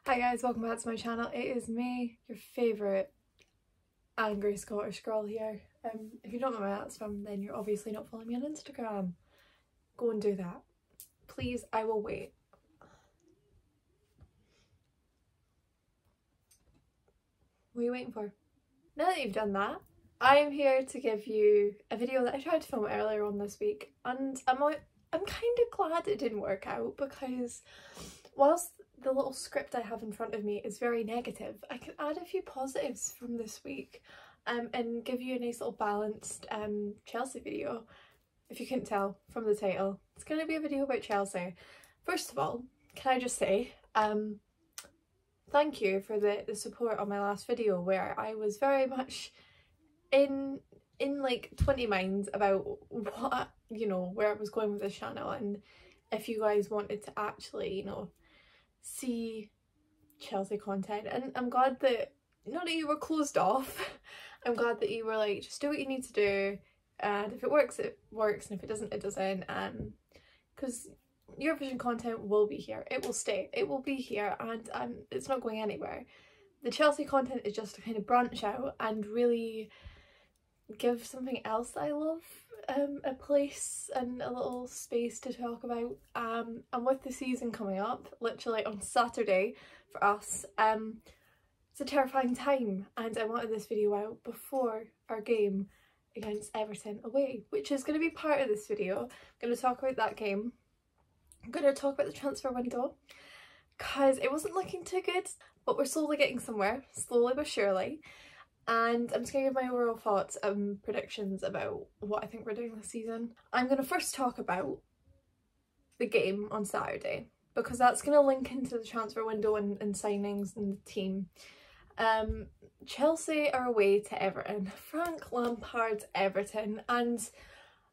Hi guys, welcome back to my channel. It is me, your favourite angry Scottish girl here. If you don't know where that's from, then you're obviously not following me on Instagram. Go and do that. Please, I will wait. What are you waiting for? Now that you've done that, I am here to give you a video that I tried to film earlier on this week, and I'm kind of glad it didn't work out, because whilst the little script I have in front of me is very negative, I can add a few positives from this week and give you a nice little balanced Chelsea video. If you couldn't tell from the title, it's going to be a video about Chelsea. First of all, can I just say thank you for the support on my last video, where I was very much in like 20 minds about what, you know, where I was going with this channel, and if you guys wanted to actually, you know, see Chelsea content. And I'm glad that not that you were closed off. I'm glad that you were like, just do what you need to do, and if it works it works, and if it doesn't it doesn't, because Eurovision content will be here, it will stay, it will be here, and it's not going anywhere. The Chelsea content is just to kind of branch out and really give something else that I love a place and a little space to talk about. And with the season coming up literally on Saturday for us, it's a terrifying time, and I wanted this video out before our game against Everton away, which is going to be part of this video. I'm going to talk about that game. I'm going to talk about the transfer window, because it wasn't looking too good, but we're slowly getting somewhere, slowly but surely. And I'm just going to give my overall thoughts and predictions about what I think we're doing this season. I'm going to first talk about the game on Saturday, because that's going to link into the transfer window and signings and the team. Chelsea are away to Everton, Frank Lampard's Everton, and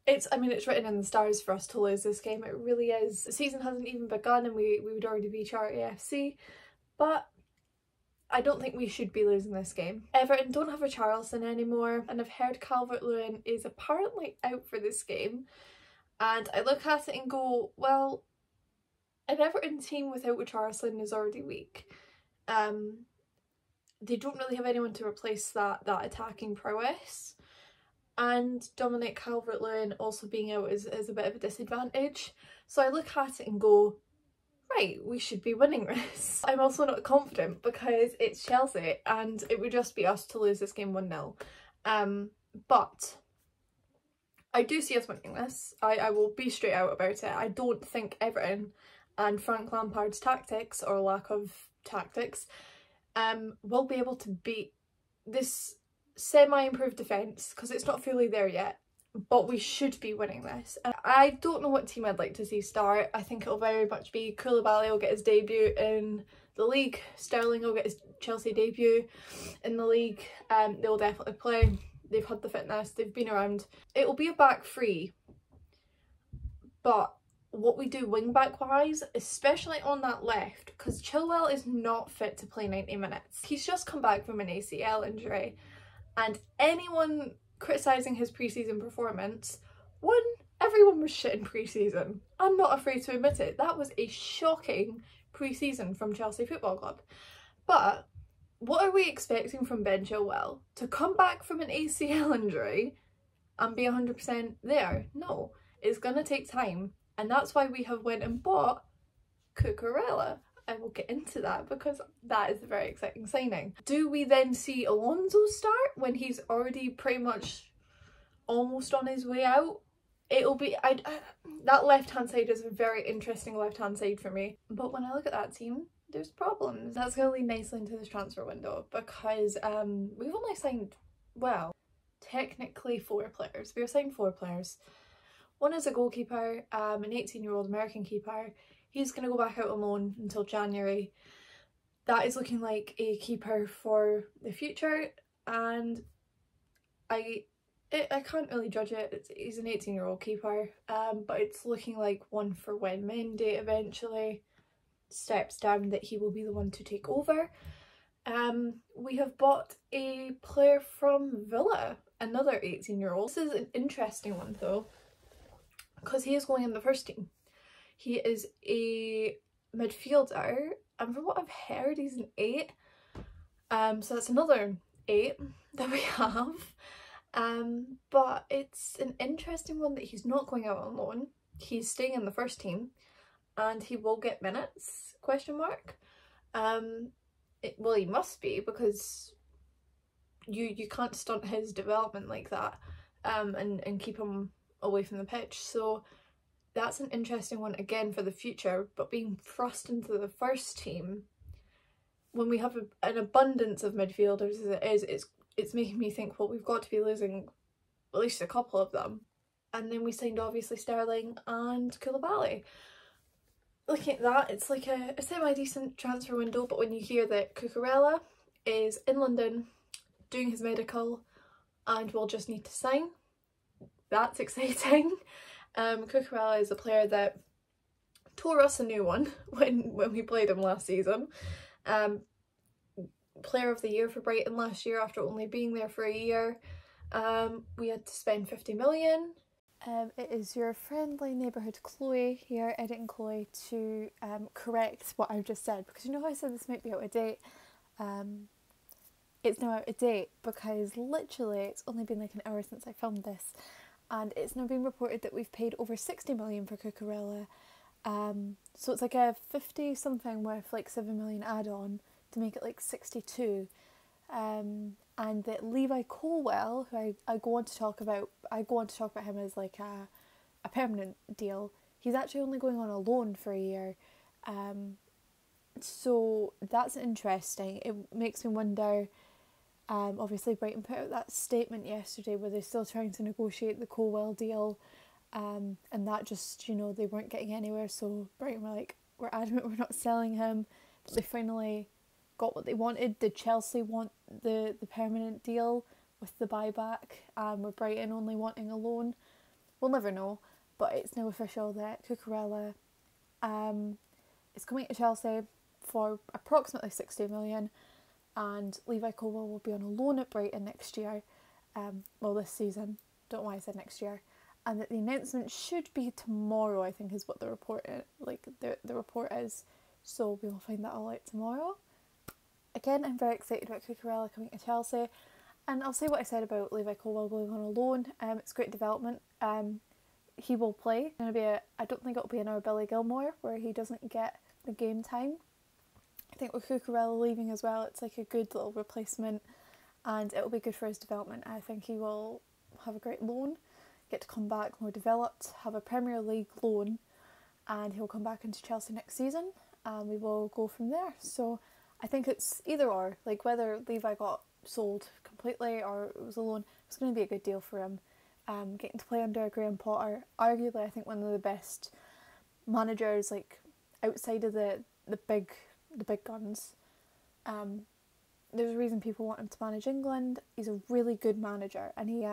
it's written in the stars for us to lose this game. It really is. The season hasn't even begun and we would already be Charity FC, but I don't think we should be losing this game. Everton don't have Richarlison anymore, and I've heard Calvert-Lewin is apparently out for this game, and I look at it and go, well, an Everton team without Richarlison is already weak. They don't really have anyone to replace that attacking prowess, and Dominic Calvert-Lewin also being out is a bit of a disadvantage. So I look at it and go, right, we should be winning this. I'm also not confident because it's Chelsea and it would just be us to lose this game 1-0. But I do see us winning this. I will be straight out about it. I don't think Everton and Frank Lampard's tactics, or lack of tactics, will be able to beat this semi-improved defence, because it's not fully there yet. But we should be winning this. And I don't know what team I'd like to see start. I think it'll very much be Koulibaly will get his debut in the league, Sterling will get his Chelsea debut in the league. They'll definitely play. They've had the fitness, they've been around. It will be a back three, but what we do wing back wise, especially on that left, because Chilwell is not fit to play 90 minutes. He's just come back from an ACL injury, and anyone criticising his pre-season performance, everyone was shit in pre-season. I'm not afraid to admit it. That was a shocking pre-season from Chelsea Football Club. But what are we expecting from Ben Chilwell? To come back from an ACL injury and be 100% there? No, it's going to take time, and that's why we have went and bought Cuccurella. I will get into that because that is a very exciting signing. Do we then see Alonso start when he's already pretty much almost on his way out? It'll be, that left hand side is a very interesting left hand side for me. But when I look at that team, there's problems. That's going to lead nicely into this transfer window, because we've only signed, well, technically 4 players. We've signed 4 players. One is a goalkeeper, an 18-year-old American keeper. He's going to go back out on loan until January. That is looking like a keeper for the future, and I can't really judge it. He's an 18-year-old keeper, but it's looking like one for when Mendy eventually steps down, that he will be the one to take over. We have bought a player from Villa, another 18-year-old. This is an interesting one though, because he is going in the first team. He is a midfielder and from what I've heard he's an 8. So that's another 8 that we have. But it's an interesting one that he's not going out on loan. He's staying in the first team and he will get minutes, question mark. Well, he must be, because you can't stunt his development like that, and keep him away from the pitch. So that's an interesting one again for the future, but being thrust into the first team when we have an abundance of midfielders as it is, it's making me think, well, we've got to be losing at least a couple of them. And then we signed obviously Sterling and Koulibaly. Looking at that, it's like a semi-decent transfer window, but when you hear that Cuccurella is in London doing his medical and will just need to sign, that's exciting. Cuccurella is a player that tore us a new one when we played him last season. Player of the year for Brighton last year after only being there for a year. We had to spend 50 million. It is your friendly neighbourhood Chloe here, editing Chloe, to correct what I've just said, because you know how I said this might be out of date? It's now out of date because literally it's only been like an hour since I filmed this, and it's now been reported that we've paid over 60 million for Cuccurella. So it's like a 50 something with like 7 million add-on to make it like 62. And that Levi Colwell, who I go on to talk about him as like a permanent deal. He's actually only going on a loan for a year. So that's interesting. It makes me wonder, obviously Brighton put out that statement yesterday where they're still trying to negotiate the Colwell deal, and that just, you know, they weren't getting anywhere, so Brighton were like, we're adamant we're not selling him, but they finally got what they wanted. Did Chelsea want the permanent deal with the buyback, with Brighton only wanting a loan? We'll never know, but it's now official that Cuccurella is coming to Chelsea for approximately 60 million, and Levi Colwell will be on a loan at Brighton next year, well, this season, don't know why I said next year, and that the announcement should be tomorrow, I think is what the report is, so we will find that all out tomorrow. Again, I'm very excited about Cuccurella coming to Chelsea, and I'll say what I said about Levi Colwell going on a loan. It's great development. He will play. I don't think it'll be another Billy Gilmore where he doesn't get the game time. I think with Cuccurella leaving as well, it's like a good little replacement, and it'll be good for his development. I think he will have a great loan, get to come back more developed, have a Premier League loan, and he'll come back into Chelsea next season, and we will go from there. So I think it's either or, like whether Levi got sold completely or it was a loan, it's going to be a good deal for him. Getting to play under Graham Potter, arguably I think one of the best managers, like outside of the big guns. There's a reason people want him to manage England. He's a really good manager, and he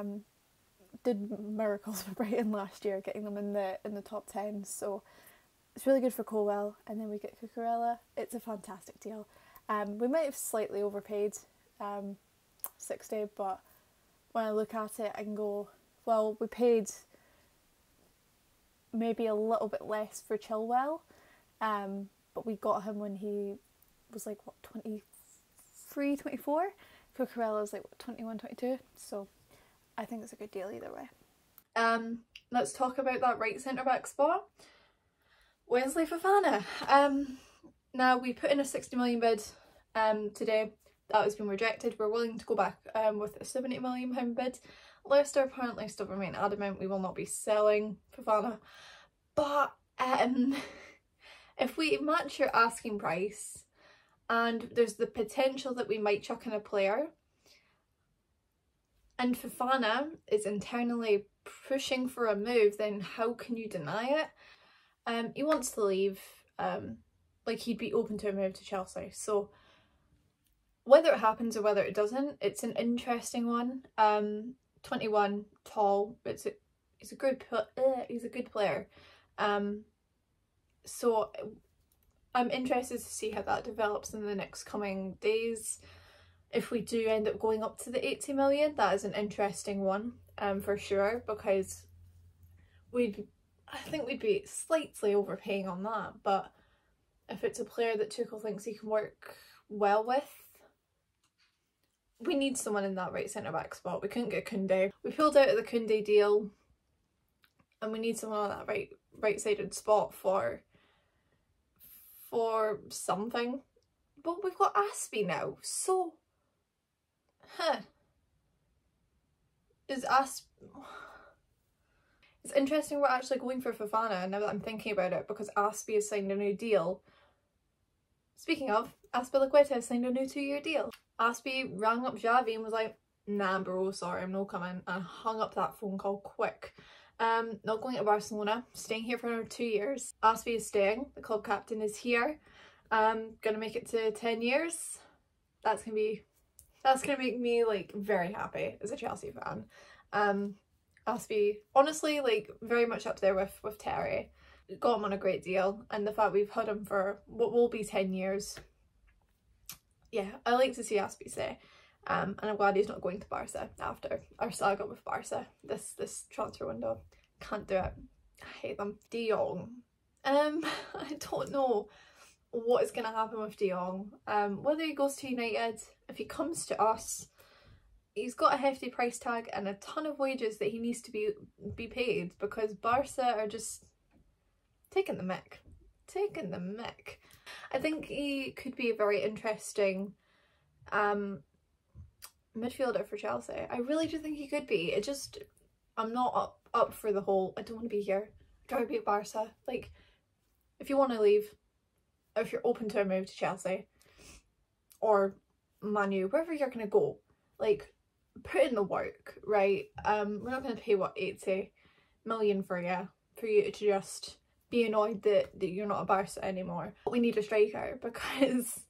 did miracles for Brighton last year, getting them in the top 10. So it's really good for Colwell, and then we get Cuccurella. It's a fantastic deal. We might have slightly overpaid 60, but when I look at it, I can go, well, we paid maybe a little bit less for Chilwell, but we got him when he was like, what, 23, 24? Cuccurella was like, what, 21, 22? So I think it's a good deal either way. Let's talk about that right centre-back spot. Wesley Fofana. Now, we put in a 60 million bid today. That has been rejected. We're willing to go back with a 70 million pound bid. Leicester apparently still remain adamant we will not be selling Fofana. But if we match your asking price and there's the potential that we might chuck in a player, and Fofana is internally pushing for a move, then how can you deny it? He wants to leave. Like, he'd be open to a move to Chelsea. So whether it happens or whether it doesn't, it's an interesting one. 21, tall, but he's a good player. So I'm interested to see how that develops in the next coming days. If we do end up going up to the 80 million, that is an interesting one, for sure, because I think we'd be slightly overpaying on that, but if it's a player that Tuchel thinks he can work well with. We need someone in that right centre-back spot. We couldn't get Koundé. We pulled out of the Koundé deal and we need someone on that right-sided spot for something. But we've got Aspie now, so... It's interesting we're actually going for Fofana now that I'm thinking about it, because Aspie has signed a new deal. Speaking of, Azpilicueta has signed a new 2-year deal. Aspie rang up Xavi and was like, nah bro, sorry, I'm not coming, and hung up that phone call quick. Not going to Barcelona, staying here for another 2 years. Aspie is staying, the club captain is here. Gonna make it to 10 years. That's gonna make me like very happy as a Chelsea fan. Aspie, honestly, like very much up there with Terry. Got him on a great deal, and the fact we've had him for what will be 10 years. Yeah, I like to see Aspie stay. And I'm glad he's not going to Barca after our saga with Barca this transfer window. Can't do it. I hate them. De Jong. I don't know what is going to happen with De Jong. Whether he goes to United, if he comes to us, he's got a hefty price tag and a ton of wages that he needs to be paid, because Barca are just taking the mick. Taking the mick. I think he could be a very interesting midfielder for Chelsea. I really do think he could be. It just, I'm not up for the whole, I don't want to be here, I'd rather be at Barca. Like, if you want to leave, or if you're open to a move to Chelsea or Man U, wherever you're going to go, like, put in the work, right? We're not going to pay, what, 80 million for you to just be annoyed that you're not a Barca anymore. We need a striker, because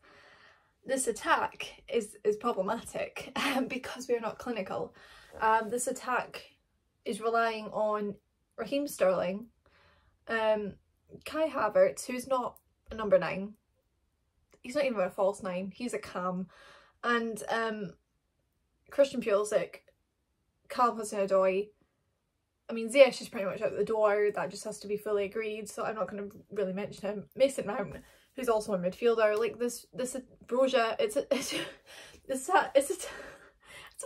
this attack is problematic because we're not clinical. This attack is relying on Raheem Sterling, Kai Havertz, who's not a number 9. He's not even a false 9, he's a cam. And Christian Pulisic, Callum Hudson-Odoi. I mean, Ziyech is pretty much out the door, that just has to be fully agreed, so I'm not going to really mention him. Mason Mount, who's also a midfielder, like this Broja, it's a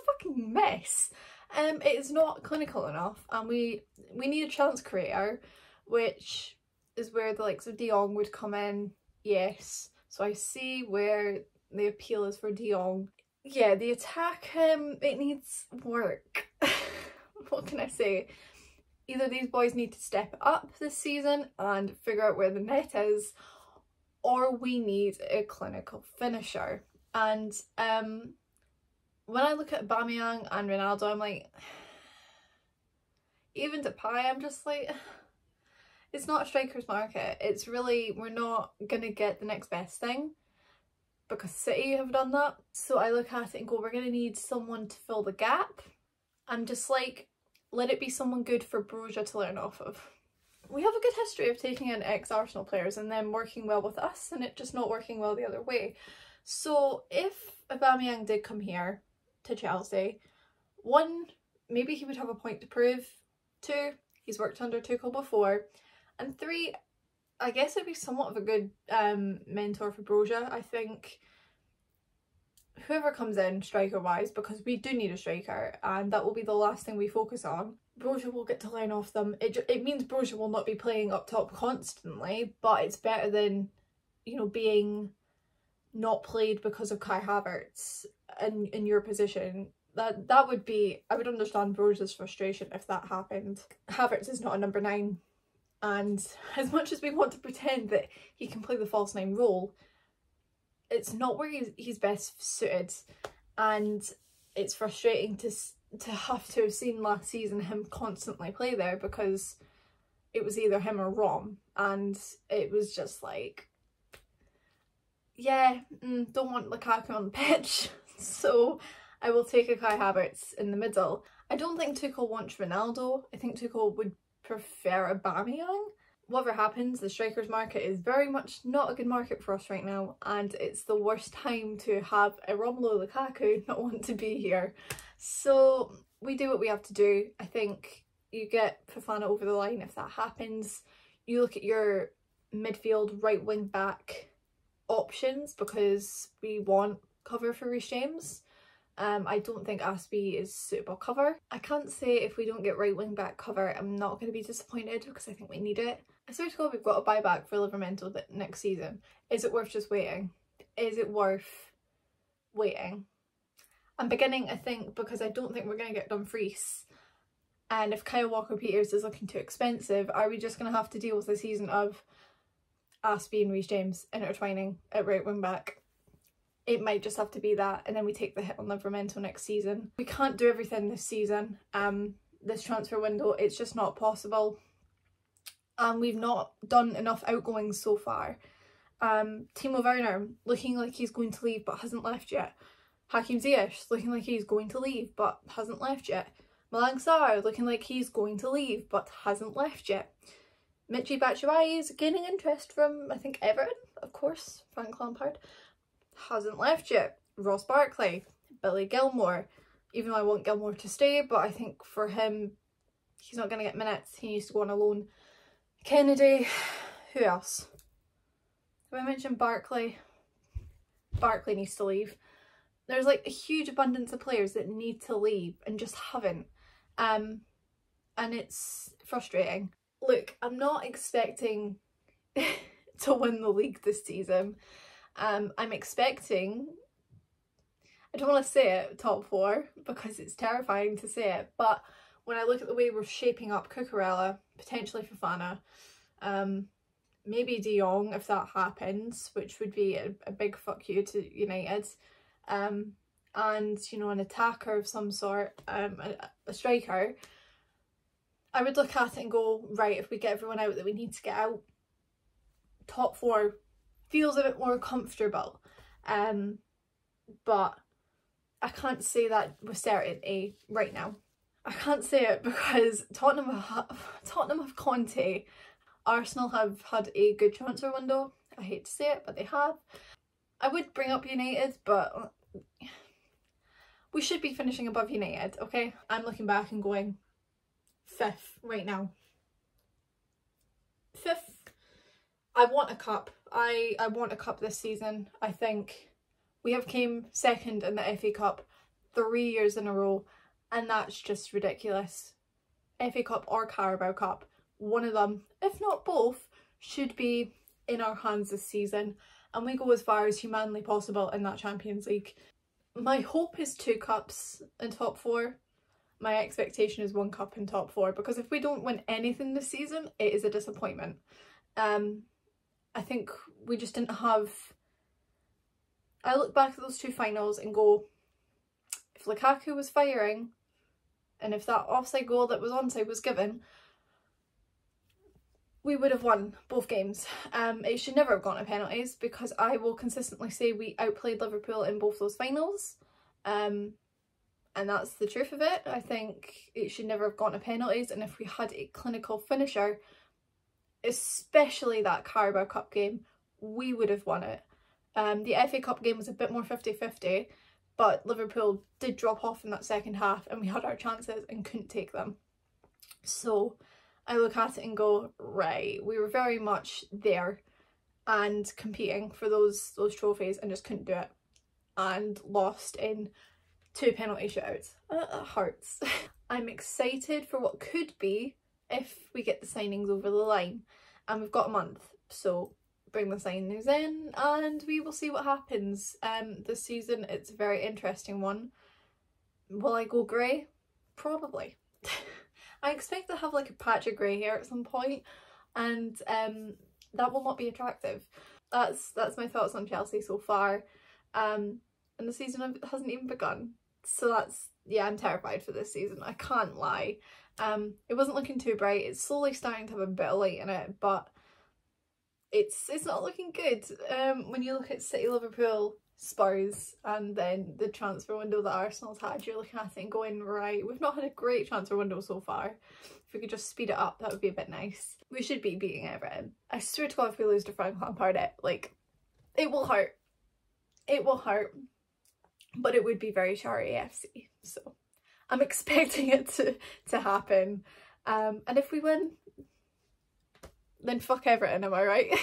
fucking mess. It's not clinical enough, and we need a chance creator, which is where the likes of De Jong would come in. Yes, so I see where the appeal is for De Jong. Yeah, the attack, it needs work. What can I say? Either these boys need to step up this season and figure out where the net is, or we need a clinical finisher. And when I look at Aubameyang and Ronaldo, I'm like, even Depay, I'm just like, it's not a striker's market. It's really, we're not gonna get the next best thing, because City have done that. So I look at it and go, we're gonna need someone to fill the gap, and just like, let it be someone good for Broja to learn off of. We have a good history of taking in ex-Arsenal players and them working well with us, and it just not working well the other way. So if Aubameyang did come here to Chelsea, 1, maybe he would have a point to prove. 2, he's worked under Tuchel before. And 3, I guess it'd be somewhat of a good mentor for Broja. I think whoever comes in striker wise, because we do need a striker and that will be the last thing we focus on, Broja will get to learn off them. It means Broja will not be playing up top constantly, but it's better than, you know, being not played because of Kai Havertz in your position. That would be, I would understand Broja's frustration if that happened. Havertz is not a number 9, and as much as we want to pretend that he can play the false 9 role, it's not where he's best suited, and it's frustrating to have to have seen last season him constantly play there, because it was either him or Rom, and it was just like, yeah, don't want Lukaku on the pitch, so I will take a Kai Havertz in the middle. I don't think Tuchel wants Ronaldo. I think Tuchel would prefer Aubameyang. Whatever happens, the strikers market is very much not a good market for us right now, and it's the worst time to have a Romelu Lukaku not want to be here. So we do what we have to do. I think you get Fofana over the line if that happens. You look at your midfield, right wing back options because we want cover for Reece James. I don't think Aspie is suitable cover. I can't say if we don't get right wing back cover I'm not going to be disappointed because I think we need it. I swear to God we've got a buyback for Livermental next season. Is it worth just waiting? Is it worth waiting? I'm beginning to think, because I don't think we're going to get Dumfries, and if Kyle Walker-Peters is looking too expensive, are we just going to have to deal with a season of Aspie and Reece James intertwining at right wing back? It might just have to be that, and then we take the hit on Livermental next season. We can't do everything this season, this transfer window, it's just not possible. And we've not done enough outgoings so far. Timo Werner looking like he's going to leave but hasn't left yet. Hakim Ziyech looking like he's going to leave but hasn't left yet. Malang Sarr looking like he's going to leave but hasn't left yet. Michy Batshuayi is gaining interest from, I think, Everton, of course, Frank Lampard. Hasn't left yet. Ross Barkley, Billy Gilmore, even though I want Gilmore to stay, but I think for him, he's not going to get minutes. He needs to go on a loan. Kennedy, who else? Have I mentioned Barkley? Barkley needs to leave. There's like a huge abundance of players that need to leave and just haven't. And it's frustrating. Look, I'm not expecting to win the league this season. I'm expecting, I don't want to say it, top 4, because it's terrifying to say it, but when I look at the way we're shaping up Cuccurella, potentially Fofana, maybe De Jong if that happens, which would be a big fuck you to United, and, you know, an attacker of some sort, a striker, I would look at it and go, right, if we get everyone out that we need to get out, top 4 feels a bit more comfortable, but I can't say that with certainty right now. I can't say it because Tottenham have Conte, Arsenal have had a good transfer window. I hate to say it, but they have. I would bring up United, but we should be finishing above United, okay? I'm looking back and going 5th right now. 5th. I want a cup. I want a cup this season. I think we have came second in the FA Cup 3 years in a row, and that's just ridiculous. FA Cup or Carabao Cup, one of them, if not both, should be in our hands this season, and we go as far as humanly possible in that Champions League. My hope is 2 cups in top 4. My expectation is 1 cup in top 4, because if we don't win anything this season, it is a disappointment. I think we just didn't have... I look back at those 2 finals and go, if Lukaku was firing, and if that offside goal that was onside was given, we would have won both games. It should never have gone to penalties, because I will consistently say we outplayed Liverpool in both those finals. And that's the truth of it. I think it should never have gone to penalties, and if we had a clinical finisher, especially that Carabao Cup game, we would have won it. The FA Cup game was a bit more 50-50, but Liverpool did drop off in that second half and we had our chances and couldn't take them. So I look at it and go, right, we were very much there and competing for those trophies and just couldn't do it, and lost in 2 penalty shootouts. It hurts. I'm excited for what could be if we get the signings over the line, and we've got a month, so bring the signings in and we will see what happens. This season it's a very interesting one. Will I go grey? Probably. I expect to have like a patch of grey hair at some point, and that will not be attractive. That's my thoughts on Chelsea so far, and the season hasn't even begun, so that's, yeah, I'm terrified for this season, I can't lie. It wasn't looking too bright. It's slowly starting to have a bit of light in it, but it's not looking good. When you look at City, Liverpool, Spurs, and then the transfer window that Arsenal's had, you're looking at it and going, right, we've not had a great transfer window so far. If we could just speed it up, that would be a bit nice. We should be beating Everton. I swear to God, if we lose to Frank Lampard, it will hurt. It will hurt, but it would be very Shari AFC, so I'm expecting it to happen. And if we win, then fuck Everton, am I right?